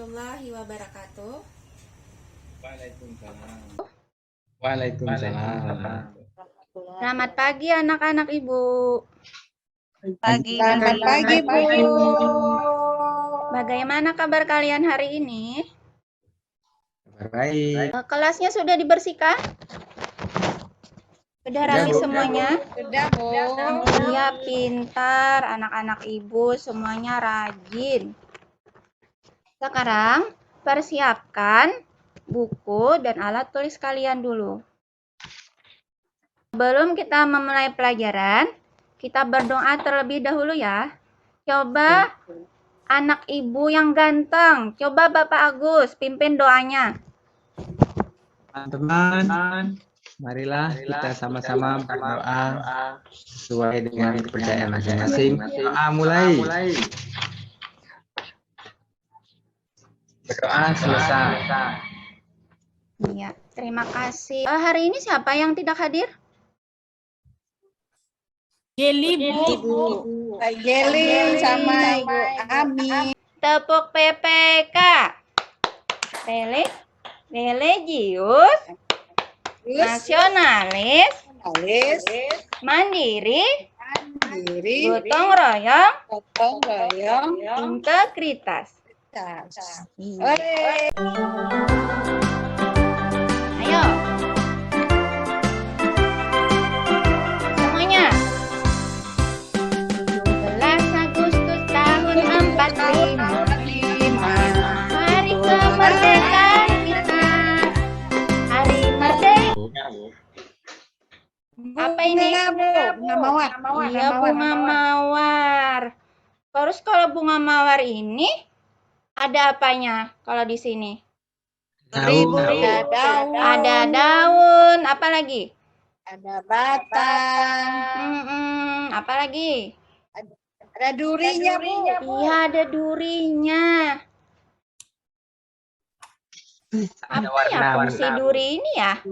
warahmatullahi wabarakatuh. Waalaikumsalam. Waalaikumsalam. Selamat pagi anak-anak Ibu. Selamat pagi, Bu. Bagaimana kabar kalian hari ini? Baik. Kelasnya sudah dibersihkan? Sudah rapi semuanya? Sudah, Bu. Iya, pintar. Anak-anak Ibu semuanya rajin. Sekarang persiapkan buku dan alat tulis kalian dulu. Sebelum kita memulai pelajaran, kita berdoa terlebih dahulu ya. Coba anak Ibu yang ganteng, coba Bapak Agus pimpin doanya. Teman-teman, marilah kita sama-sama berdoa sesuai dengan kepercayaan masing-masing. Mulai. Berdoa selesai. Iya, terima kasih. Hari ini siapa yang tidak hadir? Jeli, Bu. Kak Jeli sama Ibu Ami. Tepuk PPK. Religius, nasionalis, mandiri, gotong royong, integritas. Ayo. Semuanya. 17 Agustus tahun 45. Hari kemerdekaan kita. Hari merdeka. Apa ini? Bunga mawar. Iya, bunga mawar. Terus kalau bunga mawar ini ada apanya kalau di sini? Ada daun. Apa lagi? Ada batang. Apa lagi? Ada durinya, Bu. Iya, ada durinya. Apa ya fungsi duri ini ya?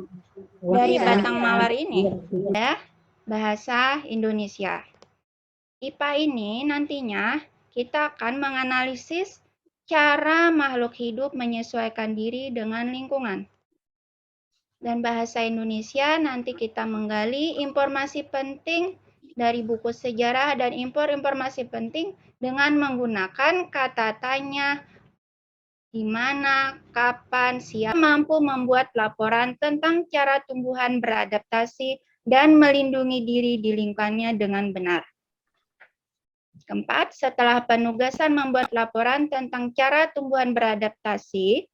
Dari batang mawar ini. Ya, bahasa Indonesia. IPA ini nantinya kita akan menganalisis cara makhluk hidup menyesuaikan diri dengan lingkungan. Dan bahasa Indonesia nanti kita menggali informasi penting dari buku sejarah dan impor informasi penting dengan menggunakan kata tanya, di mana, kapan, siapa mampu membuat laporan tentang cara tumbuhan beradaptasi dan melindungi diri di lingkungannya dengan benar. Keempat, setelah penugasan membuat laporan tentang cara tumbuhan beradaptasi,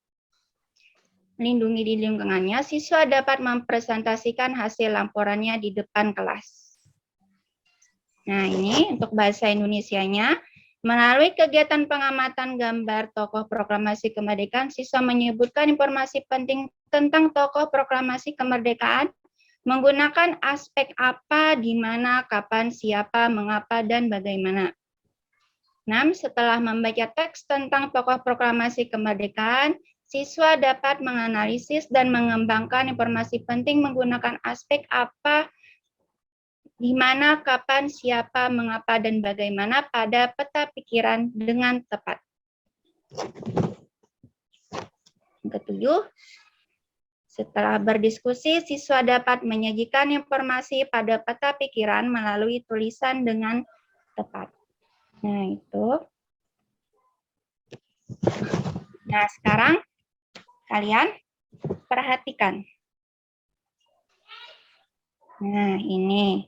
melindungi di lingkungannya, siswa dapat mempresentasikan hasil laporannya di depan kelas. Nah, ini untuk bahasa Indonesianya. Melalui kegiatan pengamatan gambar tokoh proklamasi kemerdekaan, siswa menyebutkan informasi penting tentang tokoh proklamasi kemerdekaan, menggunakan aspek apa, di mana, kapan, siapa, mengapa, dan bagaimana. 6. Setelah membaca teks tentang tokoh proklamasi kemerdekaan, siswa dapat menganalisis dan mengembangkan informasi penting menggunakan aspek apa, di mana, kapan, siapa, mengapa, dan bagaimana pada peta pikiran dengan tepat. Yang ketujuh, setelah berdiskusi, siswa dapat menyajikan informasi pada peta pikiran melalui tulisan dengan tepat. Nah, itu. Nah, sekarang kalian perhatikan. Nah, ini.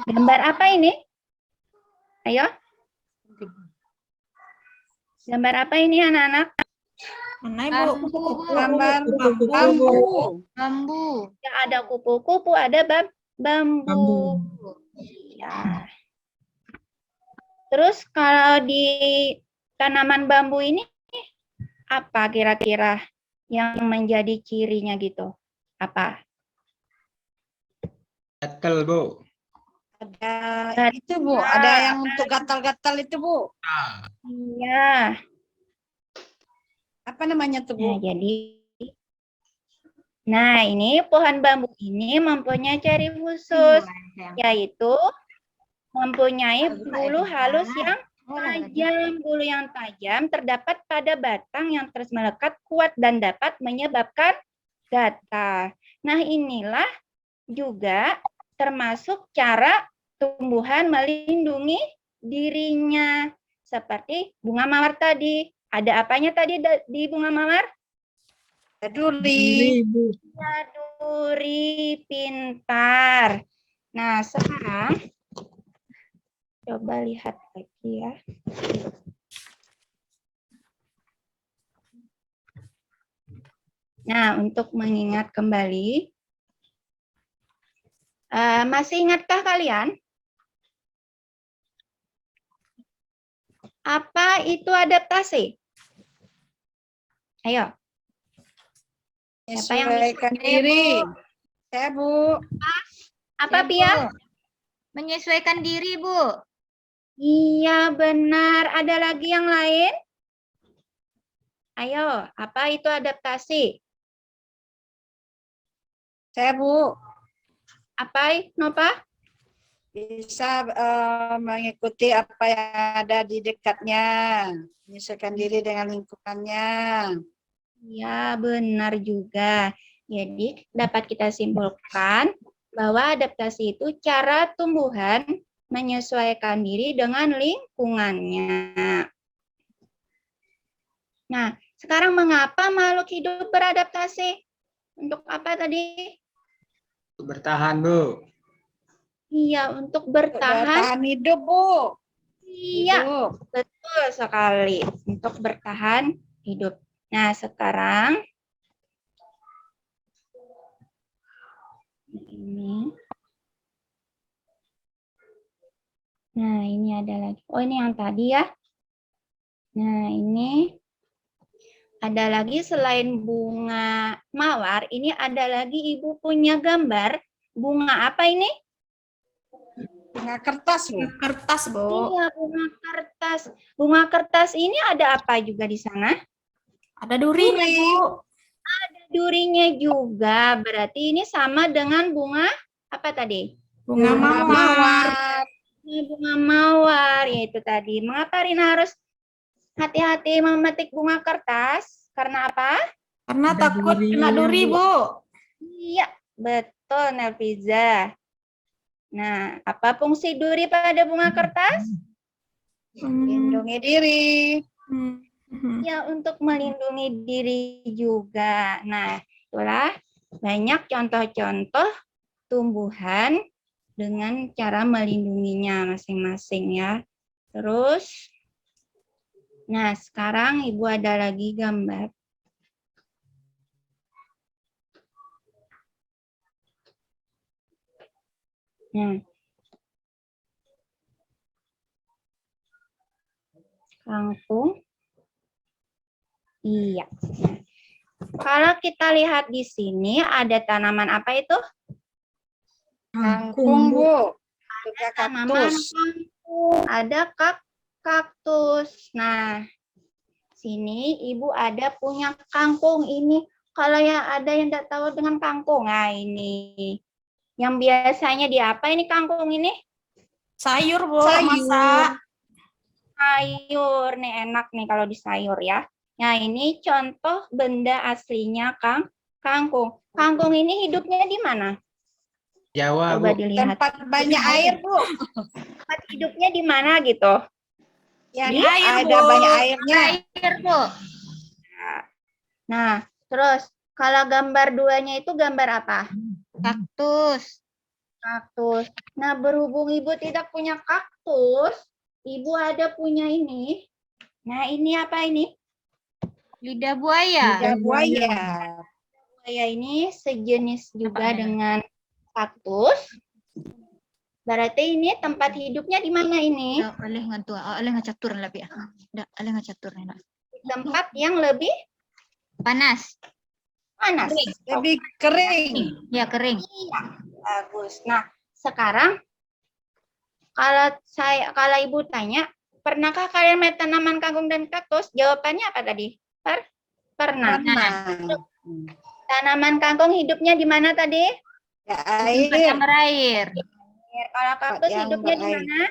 Gambar apa ini? Ayo. Gambar apa ini anak-anak? Gambar bambu. Yang ada kupu-kupu, ada bambu. Ya. Terus kalau di tanaman bambu ini, apa kira-kira yang menjadi cirinya gitu? Apa? Gatal, Bu. Ada itu, Bu. Ada yang untuk gatal-gatal itu, Bu. Iya. Apa namanya tuh, Bu? Nah, ini pohon bambu ini mempunyai ciri khusus, yaitu mempunyai bulu halus yang Tajam, bulu yang tajam terdapat pada batang yang terus melekat kuat dan dapat menyebabkan gatal. Nah, inilah juga termasuk cara tumbuhan melindungi dirinya. Seperti bunga mawar tadi. Ada apanya tadi di bunga mawar? Duri. Ya, duri, pintar. Nah, sekarang coba lihat lagi ya. Nah, untuk mengingat kembali, masih ingatkah kalian? Apa itu adaptasi? Ayo. Siapa yang Menyesuaikan bisa? diri. Saya, Bu. Apa, Ya, Pia? Bu. Menyesuaikan diri, Bu. Iya, benar. Ada lagi yang lain? Ayo, apa itu adaptasi? Saya, Bu. Apa, Nova? Bisa mengikuti apa yang ada di dekatnya. Menyesuaikan diri dengan lingkungannya. Ya, benar juga. Jadi, dapat kita simpulkan bahwa adaptasi itu cara tumbuhan menyesuaikan diri dengan lingkungannya. Nah, sekarang mengapa makhluk hidup beradaptasi? Untuk apa tadi? Bertahan, Bu. Iya, untuk Untuk bertahan. bertahan hidup, Bu. Iya, Hidup. betul sekali. Untuk bertahan hidup. Nah, sekarang ini. Nah, ini ada lagi. Oh, ini yang tadi ya. Nah, ini ada lagi selain bunga mawar, ini ada lagi Ibu punya gambar bunga apa ini? Bunga kertas, Bu. Kertas, Bu. Iya, bunga kertas. Bunga kertas ini ada apa juga di sana? Ada durinya, Bu. Durinya juga. Berarti ini sama dengan bunga apa tadi? Bunga Bunga mawar. mawar. Bunga mawar, yaitu tadi. Mengapa Rina harus hati-hati memetik bunga kertas? Karena apa? Karena Ada takut durinya, kena duri, Bu. Bu. Iya, betul Nelviza. Nah, apa fungsi duri pada bunga kertas? Lindungi diri. Ya, untuk melindungi diri juga. Nah, itulah banyak contoh-contoh tumbuhan dengan cara melindunginya masing-masing ya. Terus, nah sekarang Ibu ada lagi gambar. Nah, kangkung. Iya. Nah, kalau kita lihat di sini ada tanaman apa itu? Kangkung, Bu. Juga Tanaman kaktus. kangkung. Ada kaktus. Nah, sini Ibu ada punya kangkung ini. Kalau yang ada yang tidak tahu dengan kangkung, nah ini. Yang biasanya di apa ini kangkung ini? Sayur, Bu. Sayur. Masak. Sayur. Nih enak nih kalau di sayur ya. Nah, ini contoh benda aslinya kangkung. Kangkung ini hidupnya di mana? Jawa, Coba Bu. dilihat. Tempat banyak air, Bu. Tempat hidupnya di mana gitu? Yang Di ada air, Bu. banyak airnya. Air, Bu. Nah, terus kalau gambar duanya itu gambar apa? Kaktus. Kaktus. Nah, berhubung Ibu tidak punya kaktus, Ibu ada punya ini. Nah, ini apa ini? Lidah buaya. Lidah buaya. Buaya ini sejenis juga dengan kaktus. Berarti ini tempat hidupnya di mana ini? Alih ngantua, alih ngacatur lah, Pi. Dak, alih ngacatur enak. Di tempat yang lebih Panas. panas. Lebih kering. Ya, kering. Iya, bagus. Nah, sekarang kalau Ibu tanya, pernahkah kalian melihat tanaman kangkung dan kaktus? Jawabannya apa tadi? Pernah. Mana? Tanaman kangkung hidupnya di mana tadi? Ya, Tempat air. yang berair. Kalau kaktus yang hidupnya di berair. mana?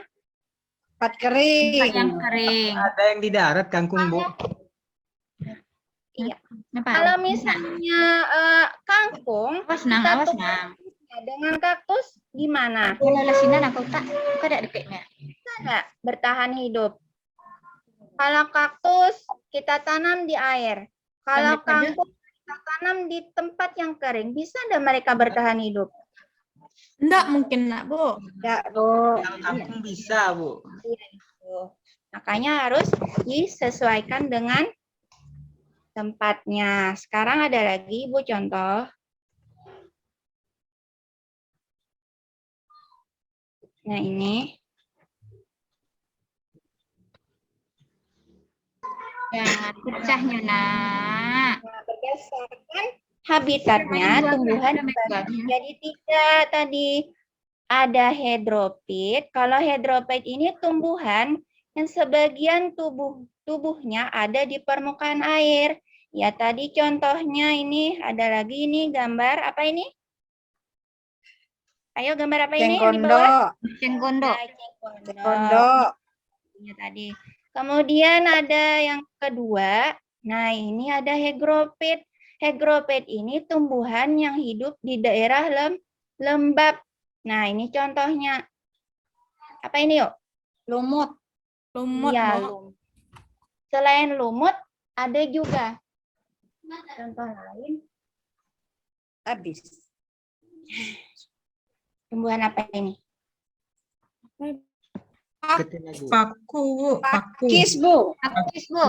Tempat Tempat kering. yang kering. Ada yang di darat kangkung, Bu. Iya. Kenapa? Kalau misalnya kangkung, Awas nang, kita awas tumbuk nang. dengan kaktus gimana? Kalau lasinan aku tak, ada dekatnya. Bisa nggak bertahan hidup? Kalau kaktus kita tanam di air. Kalau Lanjut aja. kangkung kita tanam di tempat yang kering, bisa nggak mereka bertahan hidup? Enggak mungkin, nak, Bu. Ya, Bu. Kalau kangkung bisa, Bu. Tuh. Makanya harus disesuaikan dengan tempatnya. Sekarang ada lagi Ibu contoh. Nah ini. Jangan pecahnya, nak. Nah, berdasarkan habitatnya tumbuhan dibagi jadi 3 tadi. Ada hedropit. Kalau hedropit ini tumbuhan yang sebagian tubuhnya ada di permukaan air. Ya tadi contohnya ini ada lagi ini gambar apa ini? Ayo gambar apa ini yang di bawah? Cengkondo. Cengkondo. Nah, cengkondo. Cengkondo. Ini tadi. Kemudian ada yang kedua. Nah, ini ada hygrophite. Hygrophite ini tumbuhan yang hidup di daerah lembab. Nah, ini contohnya. Apa ini, yuk? Lumut. Lumut, Iya, Bu. lumut. Selain lumut, ada juga. Contoh lain, Habis. tumbuhan apa ini? Ketina, Bu. Paku, Bu. Paku. Kis, Bu. Pakis, Bu.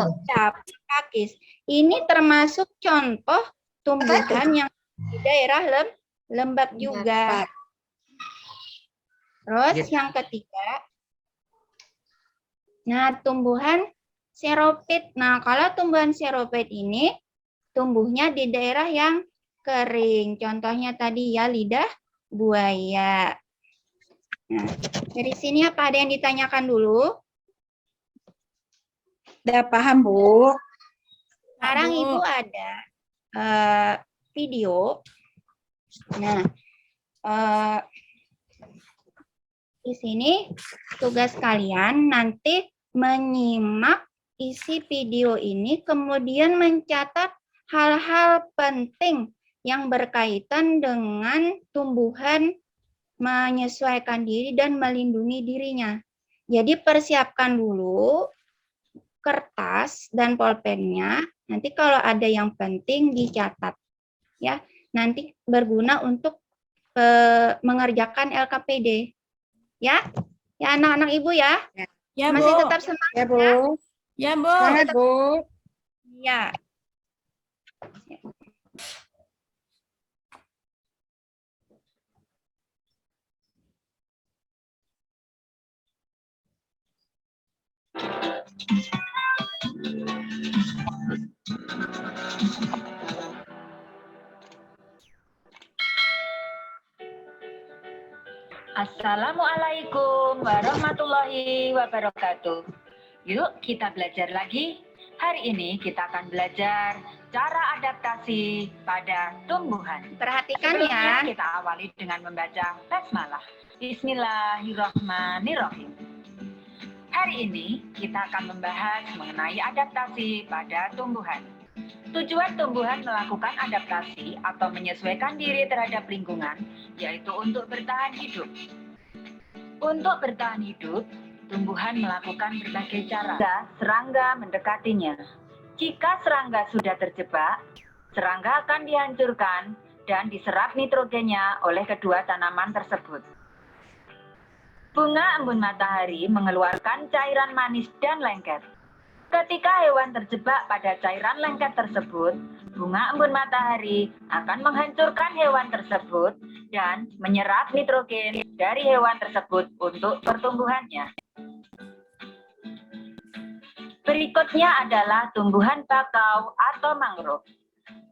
Pakis. Ini termasuk contoh tumbuhan yang di daerah lembab juga. Terus yang ketiga, nah tumbuhan xerophyte. Nah kalau tumbuhan xerophyte ini tumbuhnya di daerah yang kering. Contohnya tadi ya lidah buaya. Nah, dari sini apa ada yang ditanyakan dulu? Udah paham, Bu. Sekarang Bu. Ibu ada video. Nah, di sini tugas kalian nanti menyimak isi video ini, kemudian mencatat hal-hal penting yang berkaitan dengan tumbuhan menyesuaikan diri dan melindungi dirinya. Jadi persiapkan dulu kertas dan pulpennya. Nanti kalau ada yang penting dicatat, ya. Nanti berguna untuk mengerjakan LKPD, ya. Ya anak-anak Ibu ya. Ya, Masih Bu. tetap semangat. Ya, Bu. Ya, Bu. Semangat, Bu. Ya. Assalamualaikum warahmatullahi wabarakatuh. Yuk kita belajar lagi. Hari ini kita akan belajar cara adaptasi pada tumbuhan. Perhatikan Sebelumnya ya. kita awali dengan membaca basmalah. Bismillahirrahmanirrahim. Hari ini kita akan membahas mengenai adaptasi pada tumbuhan. Tujuan tumbuhan melakukan adaptasi atau menyesuaikan diri terhadap lingkungan, yaitu untuk bertahan hidup. Untuk bertahan hidup, tumbuhan melakukan berbagai cara. Serangga mendekatinya. Jika serangga sudah terjebak, serangga akan dihancurkan dan diserap nitrogennya oleh kedua tanaman tersebut. Bunga embun matahari mengeluarkan cairan manis dan lengket. Ketika hewan terjebak pada cairan lengket tersebut, bunga embun matahari akan menghancurkan hewan tersebut dan menyerap nitrogen dari hewan tersebut untuk pertumbuhannya. Berikutnya adalah tumbuhan bakau atau mangrove.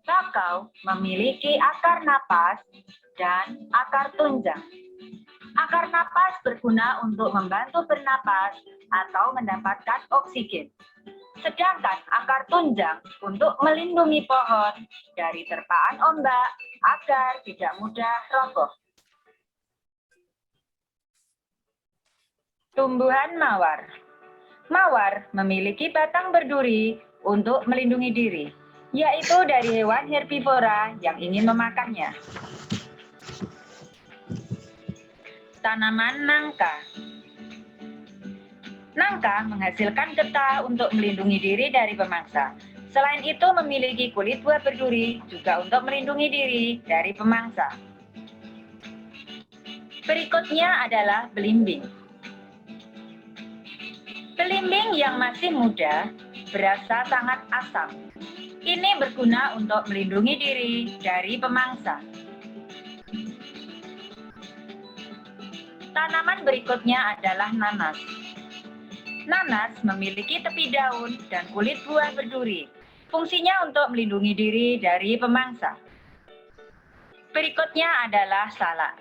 Bakau memiliki akar napas dan akar tunjang. Akar napas berguna untuk membantu bernapas atau mendapatkan oksigen. Sedangkan akar tunjang untuk melindungi pohon dari terpaan ombak agar tidak mudah roboh. Tumbuhan mawar. Mawar memiliki batang berduri untuk melindungi diri, yaitu dari hewan herbivora yang ingin memakannya. Tanaman nangka. Nangka menghasilkan getah untuk melindungi diri dari pemangsa. Selain itu memiliki kulit buah berduri juga untuk melindungi diri dari pemangsa. Berikutnya adalah belimbing. Belimbing yang masih muda berasa sangat asam. Ini berguna untuk melindungi diri dari pemangsa. Tanaman berikutnya adalah nanas. Nanas memiliki tepi daun dan kulit buah berduri. Fungsinya untuk melindungi diri dari pemangsa. Berikutnya adalah salak.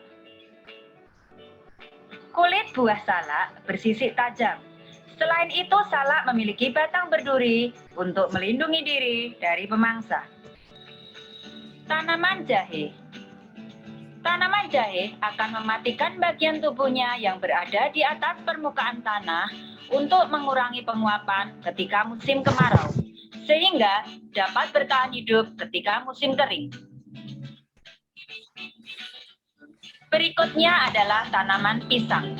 Kulit buah salak bersisik tajam. Selain itu, salak memiliki batang berduri untuk melindungi diri dari pemangsa. Tanaman jahe. Tanaman jahe akan mematikan bagian tubuhnya yang berada di atas permukaan tanah untuk mengurangi penguapan ketika musim kemarau, sehingga dapat bertahan hidup ketika musim kering. Berikutnya adalah tanaman pisang.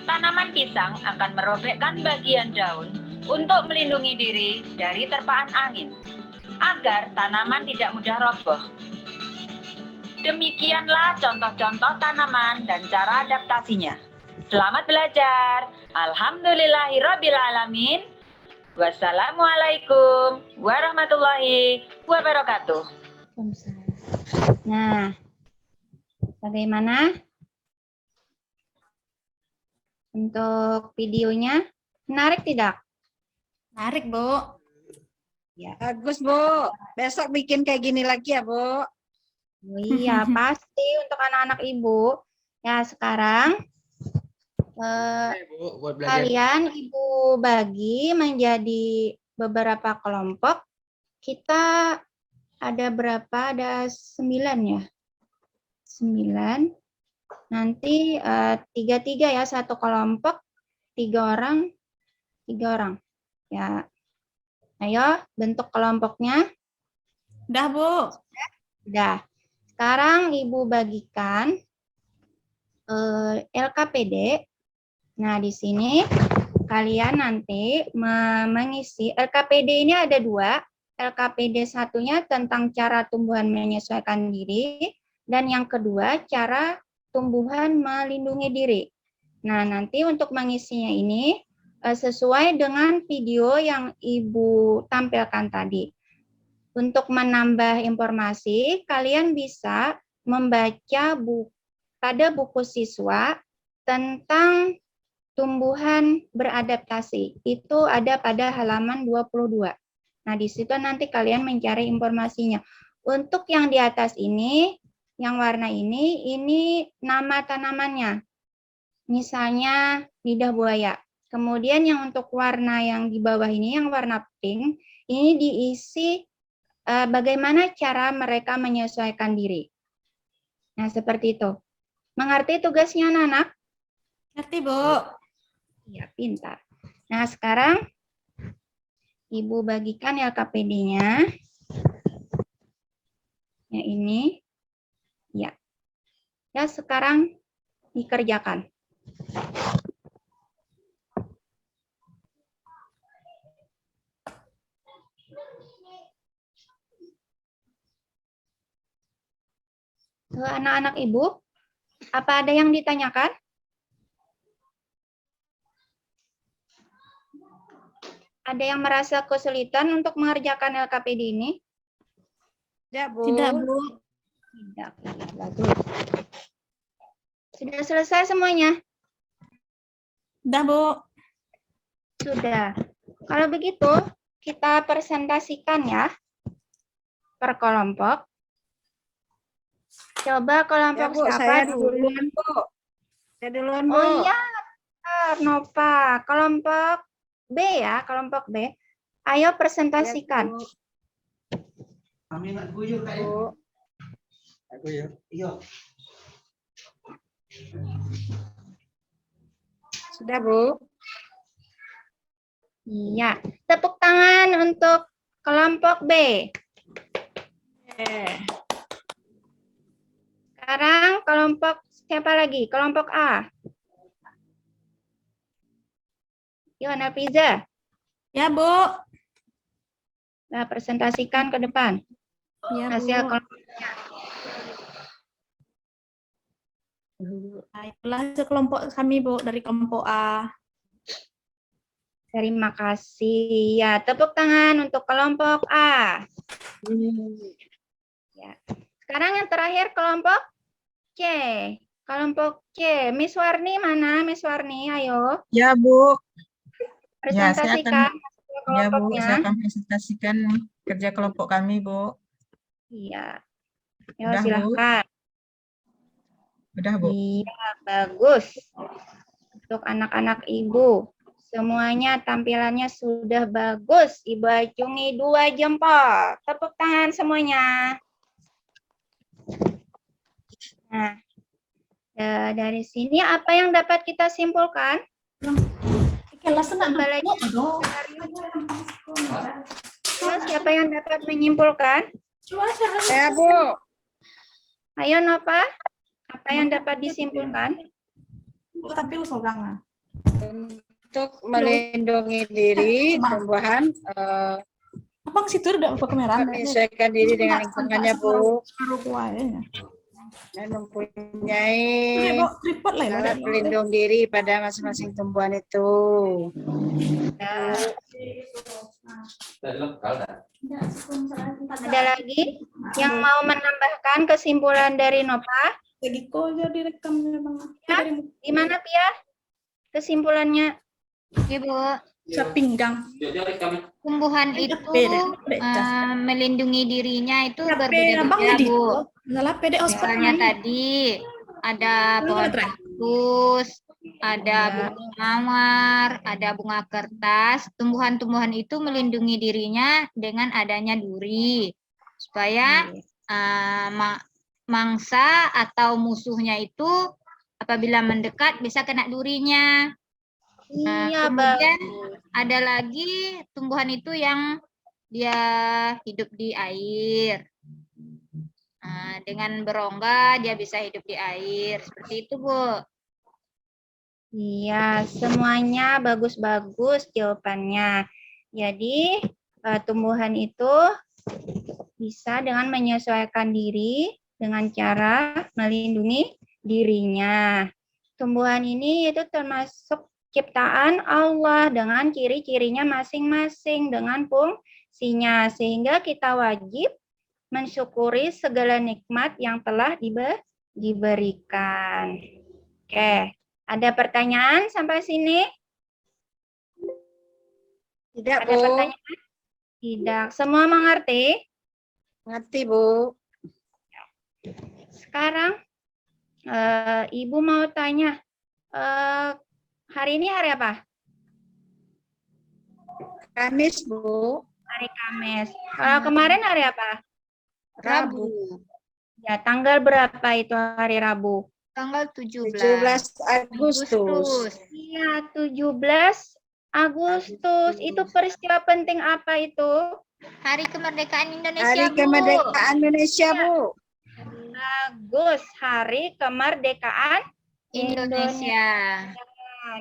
Tanaman pisang akan merobekkan bagian daun untuk melindungi diri dari terpaan angin, agar tanaman tidak mudah roboh. Demikianlah contoh-contoh tanaman dan cara adaptasinya. Selamat belajar. Alhamdulillahirrabbilalamin. Wassalamualaikum warahmatullahi wabarakatuh. Nah, bagaimana untuk videonya? Menarik tidak? Menarik, Bu. Bagus, Bu. Besok bikin kayak gini lagi ya, Bu. Oh iya, pasti untuk anak-anak Ibu. Ya, sekarang Bu, buat belajar. kalian Ibu bagi menjadi beberapa kelompok. Kita ada berapa? Ada 9 ya? 9. Nanti 3-3 ya, satu kelompok, 3 orang, 3 orang. Ya, ayo bentuk kelompoknya. Udah, Bu. Udah. Sekarang Ibu bagikan LKPD. Nah, di sini kalian nanti mengisi LKPD ini ada 2. LKPD satunya tentang cara tumbuhan menyesuaikan diri, dan yang kedua cara tumbuhan melindungi diri. Nah, nanti untuk mengisinya ini sesuai dengan video yang Ibu tampilkan tadi. Untuk menambah informasi, kalian bisa membaca pada buku siswa tentang tumbuhan beradaptasi. Itu ada pada halaman 22. Nah, di situ nanti kalian mencari informasinya. Untuk yang di atas ini, yang warna ini nama tanamannya. Misalnya lidah buaya. Kemudian yang untuk warna yang di bawah ini, yang warna pink, ini diisi bagaimana cara mereka menyesuaikan diri. Nah, seperti itu. Mengerti tugasnya anak-anak? Ngerti, Bu. Ya, pintar. Nah, sekarang Ibu bagikan LKPD-nya. Ya, ini. Ya. Ya, sekarang dikerjakan. Anak-anak Ibu, apa ada yang ditanyakan? Ada yang merasa kesulitan untuk mengerjakan LKPD ini? Ya, Bu. Tidak, Bu. Tidak. Bagus. Sudah selesai semuanya? Udah, Bu. Sudah. Kalau begitu, kita presentasikan ya per kelompok. Coba Ya, kelompok Bu, siapa saya dulu? duluan, Bu. Saya duluan, Bu. Oh iya, benar, Nova. Kelompok B ya, kelompok B. Ayo Ya, presentasikan. Bu. Kami nak guyur Kak ya. Bu. Nak guyur. Iya. Sudah, Bu. Iya. Tepuk tangan untuk kelompok B. Sekarang kelompok siapa lagi? Kelompok A. Yohana Fiza. Ya, Bu. Nah, presentasikan ke depan Ya, Bu. hasil kelompok. Nah, itulah hasil kelompok kami, Bu, dari kelompok A. Terima kasih. Ya, tepuk tangan untuk kelompok A. Ya. Sekarang yang terakhir kelompok C. Kelompok C. Miss Warni mana? Miss Warni, ayo. Ya, Bu. Ya, saya Presentasikan hasil Ya, Bu. kelompoknya. Saya akan presentasikan kerja kelompok kami, Bu. Iya. Ya, Udah, Bu. silahkan. Udah, Bu. Iya, bagus. Untuk anak-anak Ibu. Semuanya tampilannya sudah bagus. Ibu acungi 2 jempol. Tepuk tangan semuanya. Nah, dari sini apa yang dapat kita simpulkan? Kembali lagi. Siapa yang dapat menyimpulkan? Saya, Bu. Ayo Nova. Apa yang dapat disimpulkan? Tapi usul Untuk melindungi diri, tumbuhan Abang situ udah buka kamera. menyesuaikan diri dengan lingkungannya, Bu. Separuh kuahnya. Dan mempunyai Tripod lah ya. alat pelindung diri pada masing-masing tumbuhan itu. Ada lagi yang mau menambahkan kesimpulan dari Nova? Lagi kok aja direkamnya, Bang. Gimana Pia? Kesimpulannya? Iya, Bu. Bisa pinggang. Tumbuhan itu melindungi dirinya itu Abang berbeda-beda, jadi. Bu. Salah pede Misalnya tadi ada pohon kaktus, ada bunga mawar, ada bunga kertas. Tumbuhan-tumbuhan itu melindungi dirinya dengan adanya duri supaya mangsa atau musuhnya itu apabila mendekat bisa kena durinya. Iya, Kemudian ada lagi tumbuhan itu yang dia hidup di air. Dengan berongga dia bisa hidup di air. Seperti itu, Bu. Iya, semuanya bagus-bagus jawabannya. Jadi, tumbuhan itu bisa dengan menyesuaikan diri dengan cara melindungi dirinya. Tumbuhan ini itu termasuk ciptaan Allah dengan ciri-cirinya masing-masing dengan fungsinya. Sehingga kita wajib mensyukuri segala nikmat yang telah diberikan. Oke. Ada pertanyaan sampai sini? Tidak, Ada Bu. pertanyaan? Tidak. Semua mengerti? Ngerti, Bu. Sekarang Ibu mau tanya, hari ini hari apa? Kamis, Bu. Hari Kamis. Kalau kemarin hari apa? Rabu. Ya, tanggal berapa itu hari Rabu? Tanggal 17 17 Agustus. Iya, 17 Agustus. Itu peristiwa penting apa itu? Hari Kemerdekaan Indonesia, Hari Bu. Kemerdekaan Indonesia, Bu. Bagus, Hari Kemerdekaan Indonesia.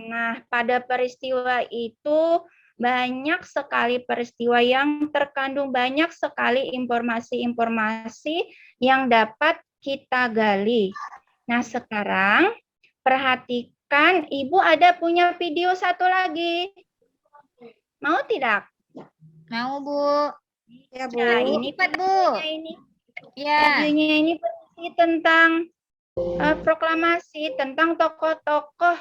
Nah, pada peristiwa itu banyak sekali peristiwa yang terkandung banyak sekali informasi-informasi yang dapat kita gali. Nah, sekarang perhatikan, Ibu ada punya video satu lagi. Mau tidak? Mau, Bu. Ya, Bu. Nah, ini Cepat, Bu. ini Ya. videonya ini berisi tentang proklamasi tentang tokoh-tokoh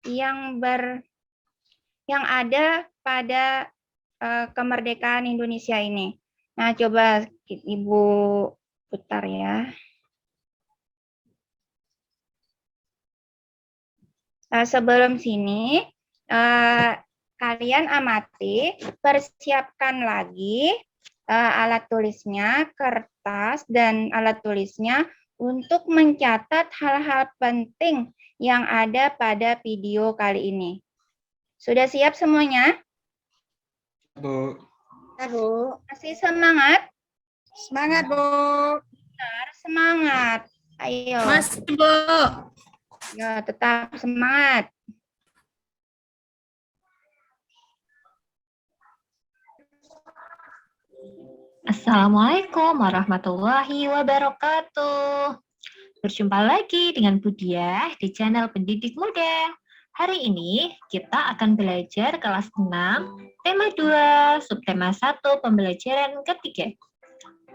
yang ada pada kemerdekaan Indonesia ini. Nah, coba Ibu putar ya. Sebelum sini, kalian amati, persiapkan lagi alat tulisnya, kertas, dan alat tulisnya untuk mencatat hal-hal penting yang ada pada video kali ini. Sudah siap semuanya? Bu. Ya, Bu. Masih semangat? Semangat, Bu. Semangat. Ayo. Masih, Bu. Ya, tetap semangat. Assalamualaikum warahmatullahi wabarakatuh. Berjumpa lagi dengan Budiah di channel Pendidik Muda. Hari ini kita akan belajar kelas 6, tema 2, subtema 1, pembelajaran ketiga.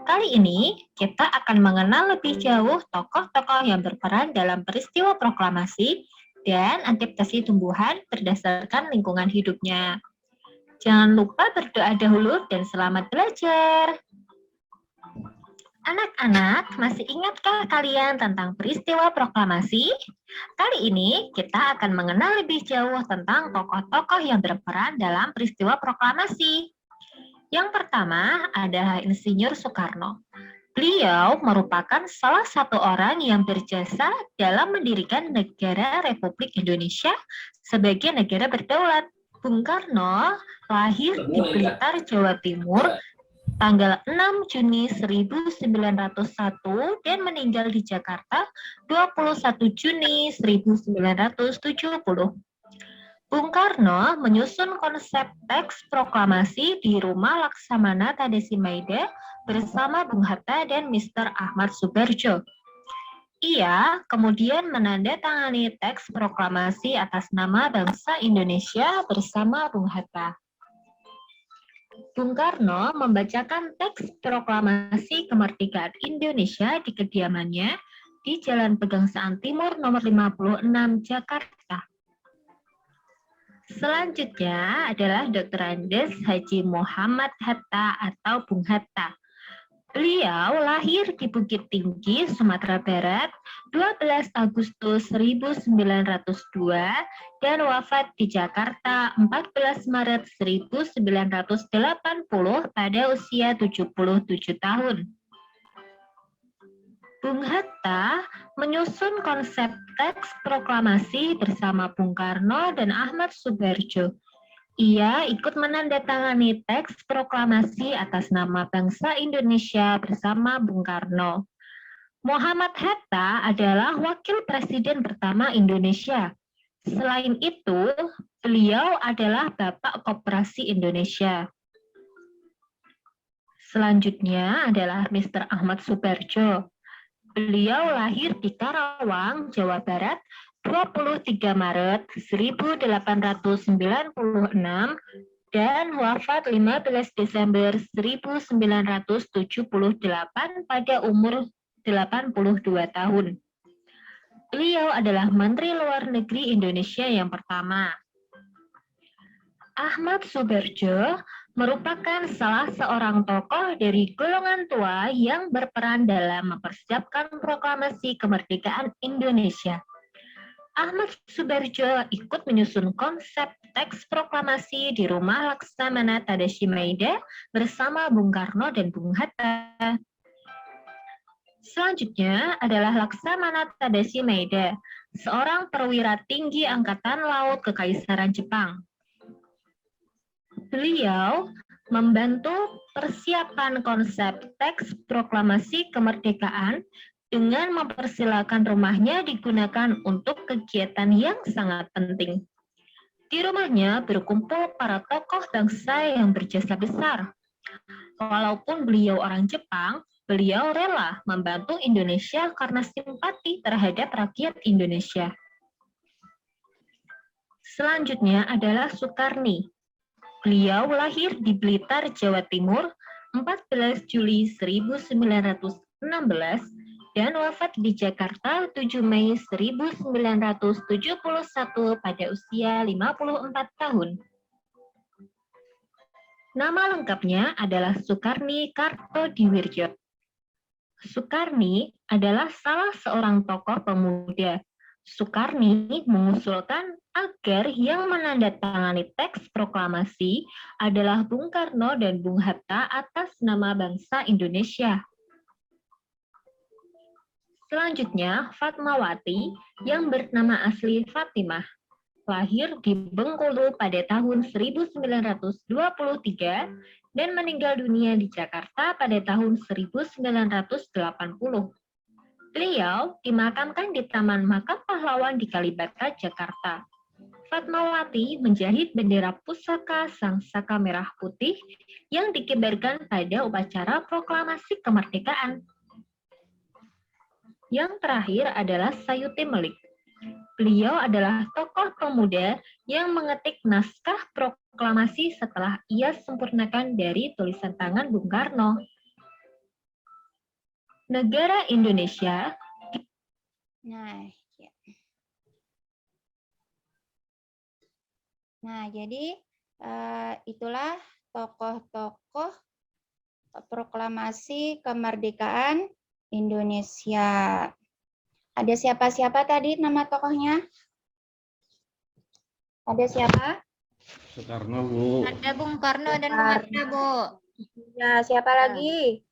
Kali ini kita akan mengenal lebih jauh tokoh-tokoh yang berperan dalam peristiwa proklamasi dan adaptasi tumbuhan berdasarkan lingkungan hidupnya. Jangan lupa berdoa dahulu dan selamat belajar. Anak-anak, masih ingatkah kalian tentang peristiwa proklamasi? Kali ini kita akan mengenal lebih jauh tentang tokoh-tokoh yang berperan dalam peristiwa proklamasi. Yang pertama adalah Insinyur Soekarno. Beliau merupakan salah satu orang yang berjasa dalam mendirikan negara Republik Indonesia sebagai negara berdaulat. Bung Karno lahir di Blitar, Jawa Timur, tanggal 6 Juni 1901 dan meninggal di Jakarta 21 Juni 1970. Bung Karno menyusun konsep teks proklamasi di Rumah Laksamana Tadasi Maida bersama Bung Hatta dan Mr. Ahmad Subarjo. Ia kemudian menandatangani teks proklamasi atas nama bangsa Indonesia bersama Bung Hatta. Bung Karno membacakan teks proklamasi kemerdekaan Indonesia di kediamannya di Jalan Pegangsaan Timur nomor 56 Jakarta. Selanjutnya adalah Dr. Andes Haji Muhammad Hatta atau Bung Hatta. Beliau lahir di Bukit Tinggi, Sumatera Barat, 12 Agustus 1902 dan wafat di Jakarta 14 Maret 1980 pada usia 77 tahun. Bung Hatta menyusun konsep teks proklamasi bersama Bung Karno dan Ahmad Subarjo. Ia ikut menandatangani teks proklamasi atas nama bangsa Indonesia bersama Bung Karno. Muhammad Hatta adalah wakil presiden pertama Indonesia. Selain itu, beliau adalah Bapak Koperasi Indonesia. Selanjutnya adalah Mr. Ahmad Subarjo. Beliau lahir di Karawang, Jawa Barat, 23 Maret 1896 dan wafat 15 Desember 1978 pada umur 82 tahun. Beliau adalah Menteri Luar Negeri Indonesia yang pertama. Ahmad Subarjo merupakan salah seorang tokoh dari golongan tua yang berperan dalam mempersiapkan proklamasi kemerdekaan Indonesia. Ahmad Subarjo ikut menyusun konsep teks proklamasi di Rumah Laksamana Tadasi Maida bersama Bung Karno dan Bung Hatta. Selanjutnya adalah Laksamana Tadasi Maida, seorang perwira tinggi Angkatan Laut Kekaisaran Jepang. Beliau membantu persiapan konsep teks proklamasi kemerdekaan dengan mempersilakan rumahnya digunakan untuk kegiatan yang sangat penting. Di rumahnya berkumpul para tokoh bangsa yang berjasa besar. Walaupun beliau orang Jepang, beliau rela membantu Indonesia karena simpati terhadap rakyat Indonesia. Selanjutnya adalah Soekarni. Beliau lahir di Blitar, Jawa Timur, 14 Juli 1916 dan wafat di Jakarta 7 Mei 1971 pada usia 54 tahun. Nama lengkapnya adalah Soekarni Kartodiwirjo. Soekarni adalah salah seorang tokoh pemuda. Soekarni mengusulkan agar yang menandatangani teks proklamasi adalah Bung Karno dan Bung Hatta atas nama bangsa Indonesia. Selanjutnya, Fatmawati yang bernama asli Fatimah, lahir di Bengkulu pada tahun 1923 dan meninggal dunia di Jakarta pada tahun 1980. Beliau dimakamkan di Taman Makam Pahlawan di Kalibata, Jakarta. Fatmawati menjahit bendera pusaka Sang Saka Merah Putih yang dikibarkan pada upacara proklamasi kemerdekaan. Yang terakhir adalah Sayuti Melik. Beliau adalah tokoh pemuda yang mengetik naskah proklamasi setelah ia sempurnakan dari tulisan tangan Bung Karno. Negara Indonesia. Nah, ya. Nah, jadi itulah tokoh-tokoh proklamasi kemerdekaan Indonesia. Ada siapa-siapa tadi nama tokohnya? Ada siapa? Soekarno, Bu. Ada Bung Karno dan Bung Hatta, Bu. Ya, siapa lagi?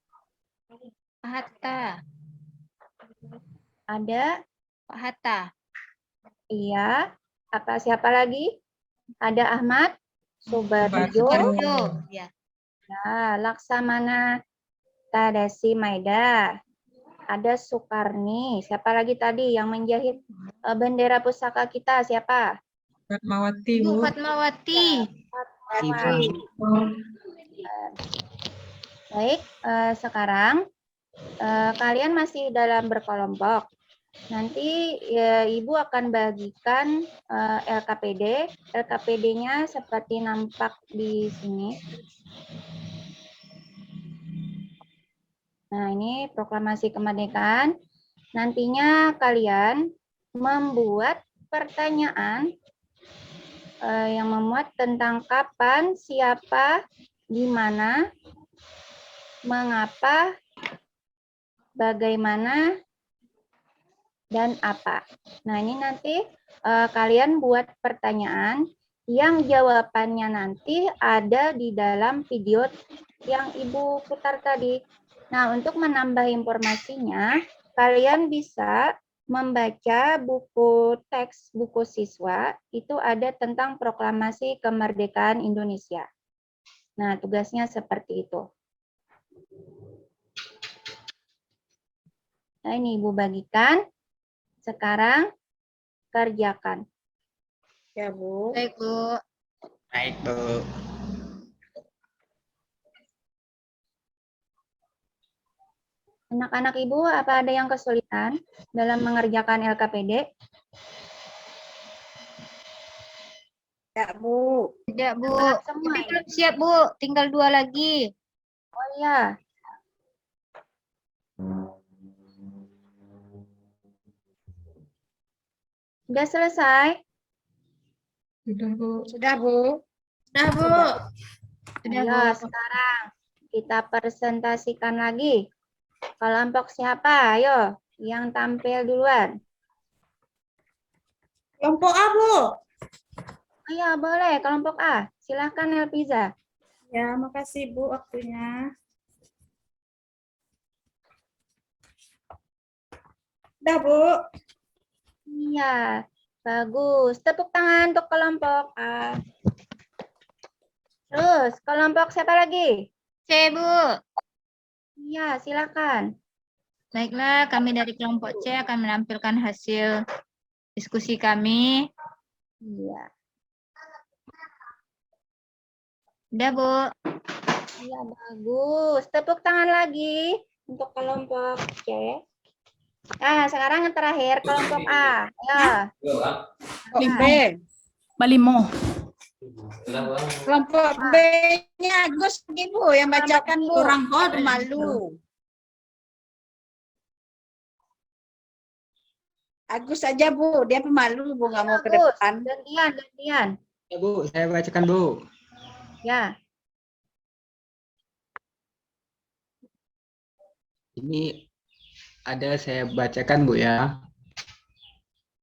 Pak Hatta. Ada? Pak Hatta. Iya. Siapa lagi? Ada Ahmad Subarjo. Barjo. Ya. Ya, Laksamana Tadasi Maeda. Ada Soekarni. Siapa lagi tadi yang menjahit bendera pusaka kita? Siapa? Fatmawati, Bu Bu. Fatmawati. Baik, sekarang kalian masih dalam berkelompok. Nanti Ibu akan bagikan LKPD. LKPD-nya seperti nampak di sini. Nah, ini proklamasi kemerdekaan. Nantinya kalian membuat pertanyaan yang memuat tentang kapan, siapa, di mana, mengapa, bagaimana, dan apa. Nah, ini nanti kalian buat pertanyaan yang jawabannya nanti ada di dalam video yang Ibu putar tadi. Nah, untuk menambah informasinya, kalian bisa membaca buku teks buku siswa, itu ada tentang proklamasi kemerdekaan Indonesia. Nah, tugasnya seperti itu. Nah, ini Ibu bagikan. Sekarang kerjakan. Ya, Bu. Baik, Bu. Baik, Bu. Anak-anak Ibu, apa ada yang kesulitan dalam mengerjakan LKPD? Ya, Bu. Tidak, Bu. Semua Tapi ya? belum siap, Bu. Tinggal 2 lagi. Oh iya. Sudah selesai? Sudah, Bu. Sudah, Bu. Dah, Bu. Sudah, Ayo, Bu. sekarang kita presentasikan lagi. Kelompok siapa? Ayo, yang tampil duluan. Kelompok A, Bu. Ayo, boleh. Kelompok A. Silahkan, Elpiza. Ya, makasih, Bu, waktunya. Dah, Bu. Iya, bagus. Tepuk tangan untuk kelompok A. Terus, kelompok siapa lagi? C, Bu. Iya, silakan. Baiklah, kami dari kelompok C akan menampilkan hasil diskusi kami. Iya. Udah, Bu. Iya, bagus. Tepuk tangan lagi untuk kelompok C. Nah, sekarang yang terakhir, kelompok A. Ya. B. Balimo. Kelompok B-nya Agus, Bu, yang bacakan, Bu. Kurang kode. Malu. Agus aja, Bu. Dia pemalu, Bu. Nggak mau ke Bagus. depan. Gantian. Ya, Bu, saya bacakan, Bu. Ya. Ini ada saya bacakan, Bu, ya.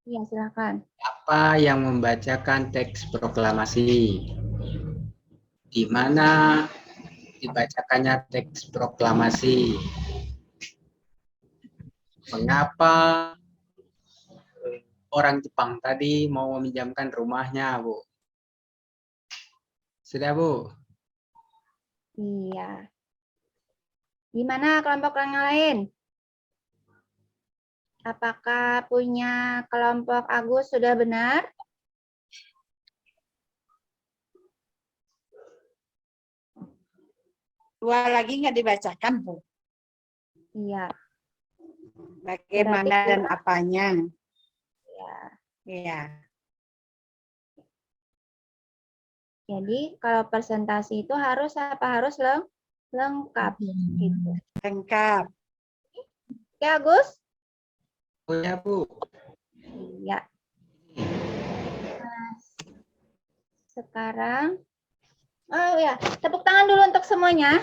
Iya, silakan. Apa yang membacakan teks proklamasi? Di mana dibacakannya teks proklamasi? mengapa orang Jepang tadi mau meminjamkan rumahnya, Bu? Sudah, Bu? Iya. Gimana kelompok yang lain? Apakah punya kelompok Agus sudah benar? Dua lagi nggak dibacakan, Bu. Iya. Bagaimana Berarti dan apanya? Ya. Iya. Jadi kalau presentasi itu harus apa? Harus lengkap gitu. Lengkap. Oke, Agus? Oh ya, Bu. Iya. Nah, sekarang, oh ya, tepuk tangan dulu untuk semuanya.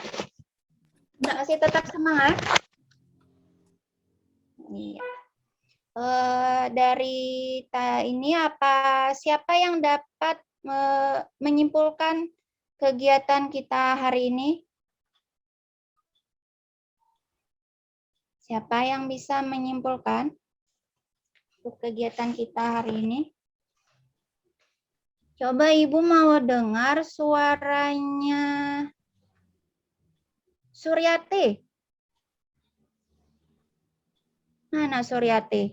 Masih tetap semangat. Iya. Dari ini siapa yang dapat menyimpulkan kegiatan kita hari ini? Siapa yang bisa menyimpulkan untuk kegiatan kita hari ini? Coba Ibu mau dengar suaranya Suryati. Mana Suryati?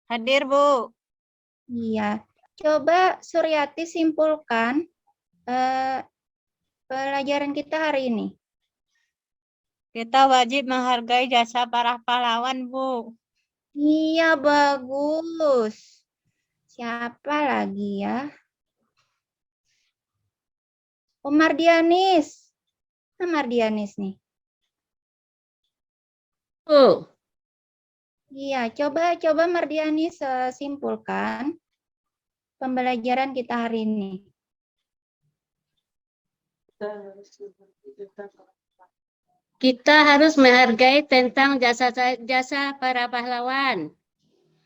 Hadir, Bu. Iya. Coba Suryati simpulkan pelajaran kita hari ini. Kita wajib menghargai jasa para pahlawan, Bu. Iya, bagus. Siapa lagi ya? Mardianis. Mardianis nih. Oh, Iya, coba Mardianis simpulkan pembelajaran kita hari ini. kita harus menghargai tentang jasa para pahlawan.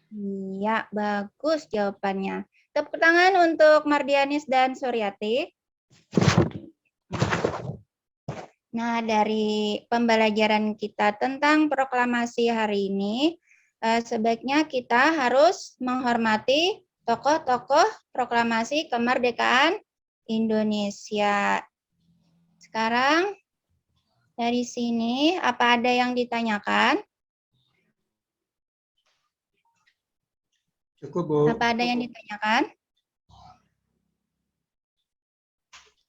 Iya, bagus jawabannya. Tepuk tangan untuk Mardianis dan Suryati. Nah, dari pembelajaran kita tentang proklamasi hari ini, sebaiknya kita harus menghormati tokoh-tokoh proklamasi kemerdekaan Indonesia. Sekarang, dari sini, apa ada yang ditanyakan? Cukup, Bu. Apa ada yang ditanyakan?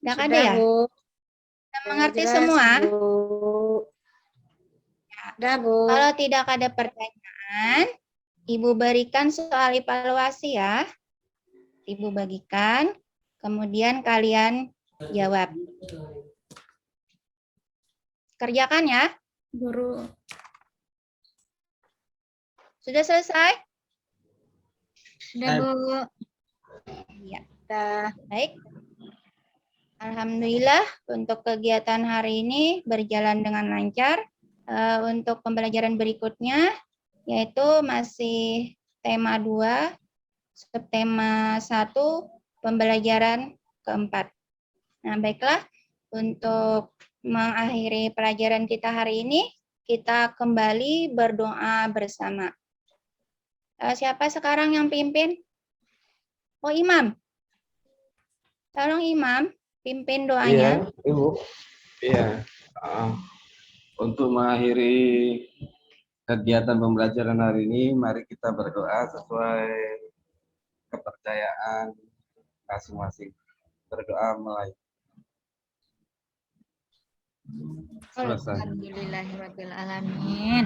Tidak ada Sudah, ya? Bu. Kita mengerti Jelas, semua? Bu. Sudah, Bu. Kalau tidak ada pertanyaan, Ibu berikan soal evaluasi ya. Ibu bagikan, kemudian kalian jawab. Kerjakan ya. Guru. Sudah selesai? Sudah, Bu. Iya. Baik. Alhamdulillah untuk kegiatan hari ini berjalan dengan lancar. Untuk pembelajaran berikutnya, yaitu masih tema 2, subtema 1, pembelajaran keempat. Nah, baiklah, untuk mengakhiri pelajaran kita hari ini, kita kembali berdoa bersama. Siapa sekarang yang pimpin? Oh, Imam. Tolong Imam, pimpin doanya. Iya, Ibu. Iya. Untuk mengakhiri kegiatan pembelajaran hari ini, mari kita berdoa sesuai kepercayaan masing-masing. Berdoa mulai. Selesai. Alhamdulillahirabbil alamin.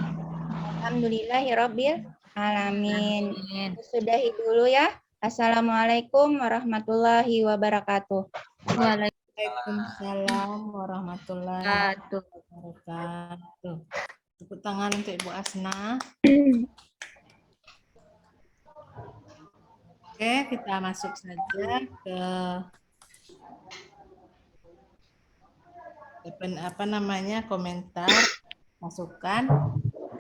Alhamdulillahirabbil alamin. Amin. Sudahi dulu ya. Assalamualaikum warahmatullahi wabarakatuh. Waalaikumsalam warahmatullahi wabarakatuh. Tepuk tangan untuk Ibu Asna. Oke, kita masuk saja ke komentar, masukan.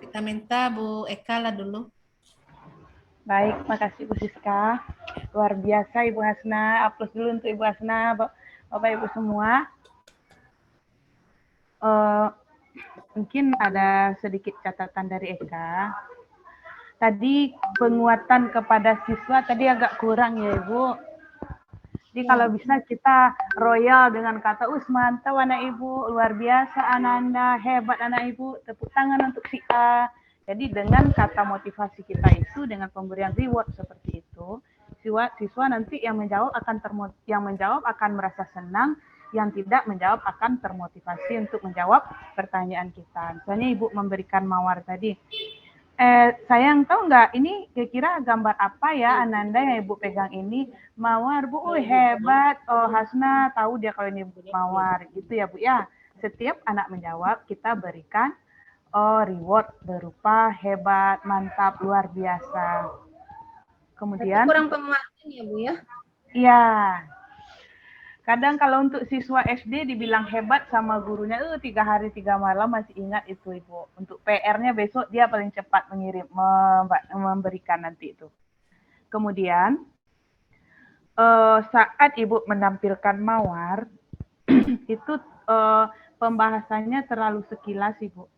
Kita minta Bu Eka lah dulu. Baik, makasih Bu Siska. Luar biasa Ibu Hasna. Aplaus dulu untuk Ibu Hasna, Bapak Ibu semua. Mungkin ada sedikit catatan dari Eka. Tadi penguatan kepada siswa tadi agak kurang ya Ibu. Jadi kalau bisa kita royal dengan kata mantap anak ibu, luar biasa Ananda, hebat anak ibu, tepuk tangan untuk si A. Jadi dengan kata motivasi kita itu, dengan pemberian reward seperti itu, siswa nanti yang menjawab akan merasa senang, yang tidak menjawab akan termotivasi untuk menjawab pertanyaan kita. Misalnya ibu memberikan mawar tadi. Sayang tahu nggak ini kira-kira gambar apa ya Ananda yang ibu pegang ini? Mawar bu, hebat. Oh Hasna tahu dia kalau ini mawar gitu ya bu ya. Setiap anak menjawab kita berikan reward berupa hebat, mantap, luar biasa. Kemudian kurang penguatan ya bu ya? Iya. Kadang kalau untuk siswa SD dibilang hebat sama gurunya, 3 hari 3 malam masih ingat itu Ibu. Untuk PR-nya besok dia paling cepat memberikan nanti itu. Kemudian saat Ibu menampilkan mawar, itu pembahasannya terlalu sekilas Ibu.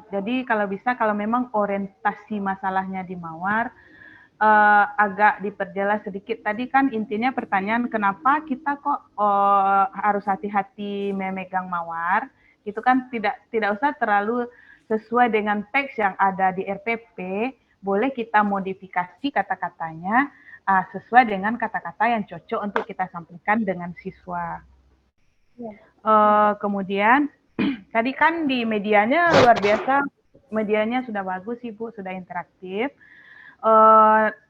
Jadi kalau bisa, kalau memang orientasi masalahnya di mawar, agak diperjelas sedikit. Tadi kan intinya pertanyaan kenapa kita kok harus hati-hati memegang mawar. Itu kan tidak usah terlalu sesuai dengan teks yang ada di RPP. Boleh kita modifikasi kata-katanya sesuai dengan kata-kata yang cocok untuk kita sampaikan dengan siswa. Kemudian tadi kan di medianya luar biasa, medianya sudah bagus Ibu, sudah interaktif.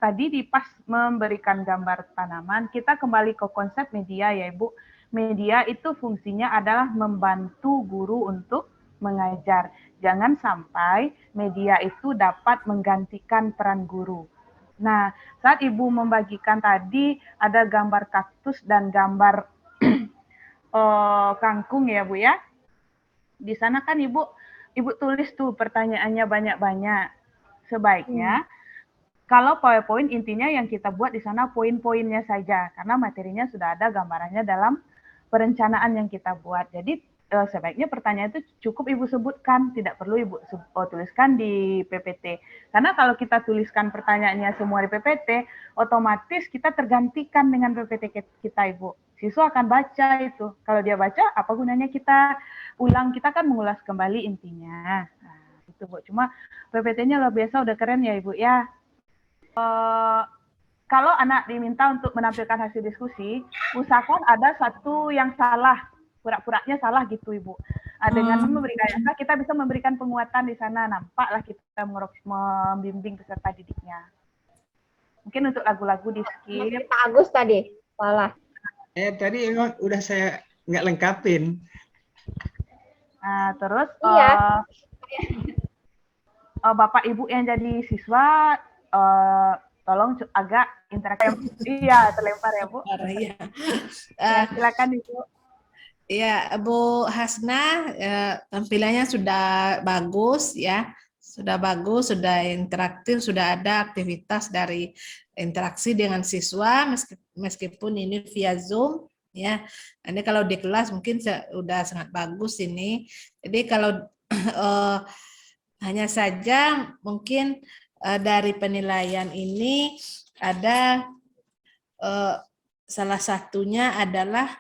Tadi di pas memberikan gambar tanaman, kita kembali ke konsep media ya Ibu. Media itu fungsinya adalah membantu guru untuk mengajar. Jangan sampai media itu dapat menggantikan peran guru. Nah, saat Ibu membagikan tadi ada gambar kaktus dan gambar kangkung ya Bu ya. Di sana kan Ibu tulis tuh pertanyaannya banyak-banyak. Sebaiknya kalau PowerPoint intinya yang kita buat di sana poin-poinnya saja, karena materinya sudah ada gambarannya dalam perencanaan yang kita buat. Jadi sebaiknya pertanyaan itu cukup Ibu sebutkan, tidak perlu Ibu tuliskan di PPT. Karena kalau kita tuliskan pertanyaannya semua di PPT, otomatis kita tergantikan dengan PPT kita Ibu. Siswa akan baca itu. Kalau dia baca, apa gunanya kita ulang? Kita kan mengulas kembali intinya. Nah, itu Bu. Cuma PPT-nya luar biasa, udah keren ya Ibu ya. Kalau anak diminta untuk menampilkan hasil diskusi, usahakan ada satu yang salah, pura-puranya salah gitu Ibu. Dengan memberikan kita bisa memberikan penguatan di sana, nampaklah kita membimbing peserta didiknya. Mungkin untuk lagu-lagu di skip. Pak Agus tadi salah. Tadi emang udah saya nggak lengkapin. Nah, terus Iya. Bapak Ibu yang jadi siswa, tolong agak interaktif. Iya, terlempar ya Bu. Iya. Silakan Ibu. Ya, Bu Hasna, tampilannya sudah bagus ya, sudah bagus, sudah interaktif, sudah ada aktivitas dari interaksi dengan siswa meskipun ini via Zoom ya. Ini kalau di kelas mungkin sudah sangat bagus ini. Jadi kalau hanya saja mungkin dari penilaian ini ada salah satunya adalah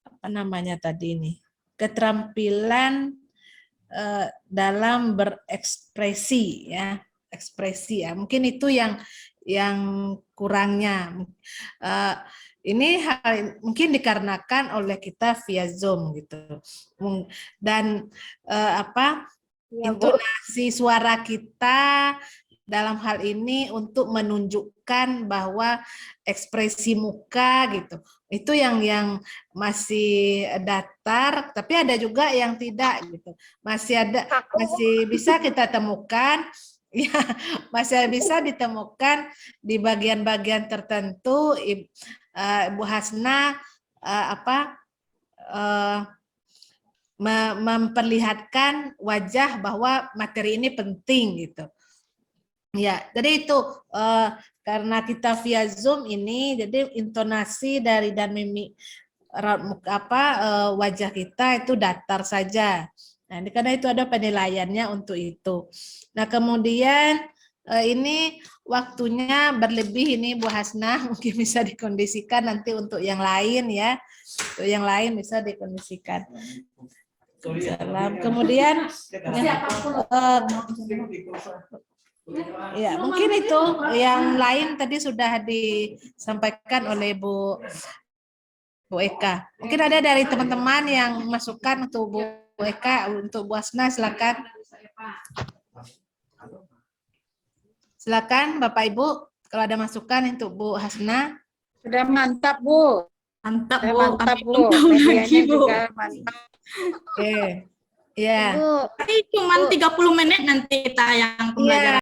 apa namanya tadi ini, keterampilan dalam berekspresi ya, ekspresi ya. Mungkin itu yang kurangnya. Ini mungkin dikarenakan oleh kita via Zoom gitu. Dan intonasi suara kita dalam hal ini untuk menunjukkan bahwa ekspresi muka gitu. Itu yang masih datar, tapi ada juga yang tidak gitu. Masih bisa kita temukan, ya masih bisa ditemukan di bagian-bagian tertentu. Bu Hasna memperlihatkan wajah bahwa materi ini penting gitu. Ya, jadi itu karena kita via Zoom ini, jadi intonasi dari dan mimik wajah kita itu datar saja. Nah, karena itu ada penilaiannya untuk itu. Nah, kemudian ini waktunya berlebih ini Bu Hasna, mungkin bisa dikondisikan nanti untuk yang lain ya. Untuk yang lain bisa dikondisikan. Kemudian ya mungkin itu yang lain tadi sudah disampaikan oleh Bu Eka. Mungkin ada dari teman-teman yang masukkan untuk Bu Eka, untuk Bu Hasna, silakan. Silakan Bapak Ibu, kalau ada masukan untuk Bu Hasna. Sudah mantap, Bu. Mantap, Sudah Bu. mantap, Kami Bu. tunggu lagi, Medianya Bu. juga mantap. Oke. Ya. Tapi cuma 30 menit nanti tayang pembelajaran.